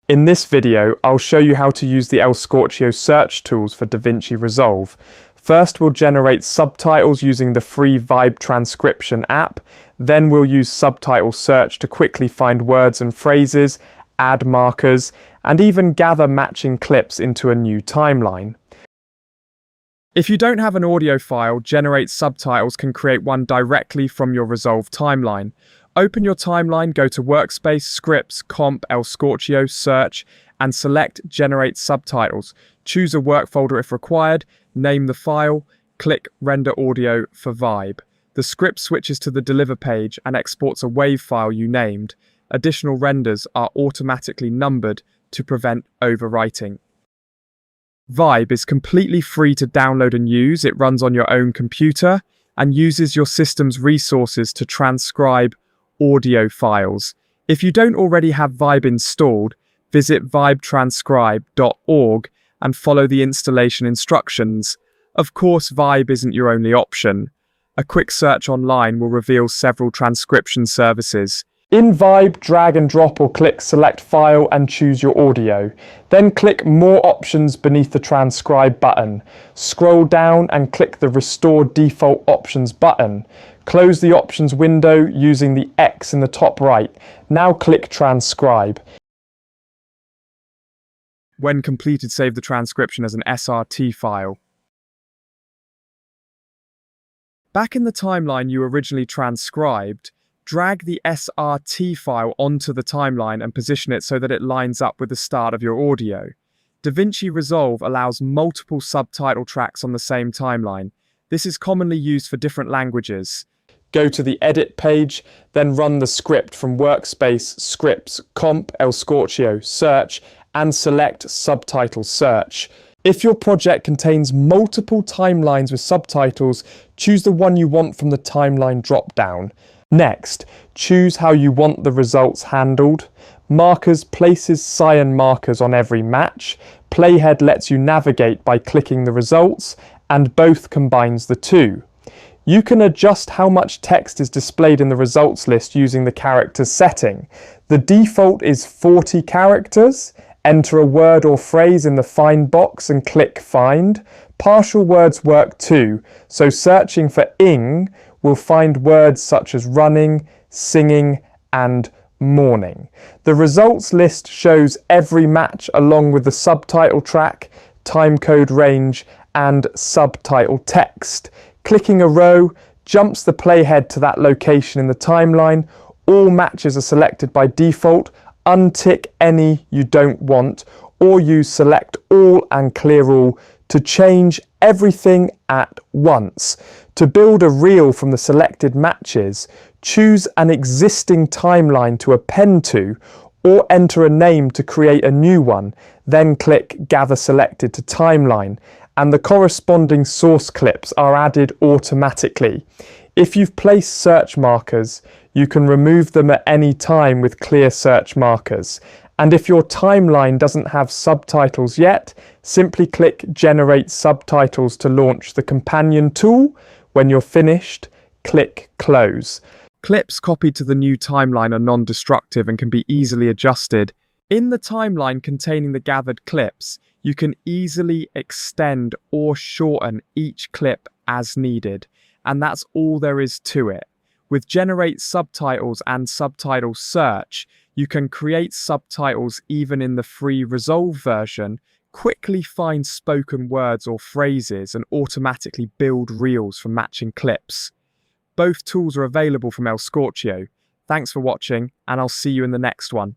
In this video, I'll show you how to use the Scorchio search tools for DaVinci Resolve. First, we'll generate subtitles using the free Vibe transcription app. Then we'll use subtitle search to quickly find words and phrases, add markers, and even gather matching clips into a new timeline. If you don't have an audio file, Generate Subtitles can create one directly from your Resolve timeline. Open your timeline, go to Workspace, Scripts, Comp, Scorchio, Search, and select Generate Subtitles. Choose a work folder if required, name the file, click Render Audio for Vibe. The script switches to the Deliver page and exports a WAV file you named. Additional renders are automatically numbered to prevent overwriting. Vibe is completely free to download and use. It runs on your own computer and uses your system's resources to transcribe audio files. If you don't already have Vibe installed, visit vibetranscribe.org and follow the installation instructions. Of course, Vibe isn't your only option. A quick search online will reveal several transcription services. In Vibe, drag and drop or click Select File and choose your audio. Then click More Options beneath the Transcribe button. Scroll down and click the Restore Default Options button. Close the options window using the X in the top right. Now click Transcribe. When completed, save the transcription as an SRT file. Back in the timeline you originally transcribed, drag the SRT file onto the timeline and position it so that it lines up with the start of your audio. DaVinci Resolve allows multiple subtitle tracks on the same timeline. This is commonly used for different languages. Go to the Edit page, then run the script from Workspace, Scripts, Comp, Scorchio, Search, and select Subtitle Search. If your project contains multiple timelines with subtitles, choose the one you want from the timeline drop-down. Next, choose how you want the results handled. Markers places cyan markers on every match. Playhead lets you navigate by clicking the results, and both combines the two. You can adjust how much text is displayed in the results list using the characters setting. The default is 40 characters. Enter a word or phrase in the Find box and click Find. Partial words work too, so searching for ing will find words such as running, singing, and morning. The results list shows every match along with the subtitle track, timecode range, and subtitle text. Clicking a row jumps the playhead to that location in the timeline. All matches are selected by default. Untick any you don't want, or use Select All and Clear All to change everything at once. To build a reel from the selected matches, choose an existing timeline to append to, or enter a name to create a new one, then click Gather Selected to Timeline, and the corresponding source clips are added automatically. If you've placed search markers, you can remove them at any time with clear search markers. And if your timeline doesn't have subtitles yet, simply click Generate Subtitles to launch the companion tool. When you're finished, click Close. Clips copied to the new timeline are non-destructive and can be easily adjusted. In the timeline containing the gathered clips, you can easily extend or shorten each clip as needed. And that's all there is to it. With Generate Subtitles and Subtitle Search, you can create subtitles even in the free Resolve version, quickly find spoken words or phrases, and automatically build reels from matching clips. Both tools are available from Scorchio. Thanks for watching, and I'll see you in the next one.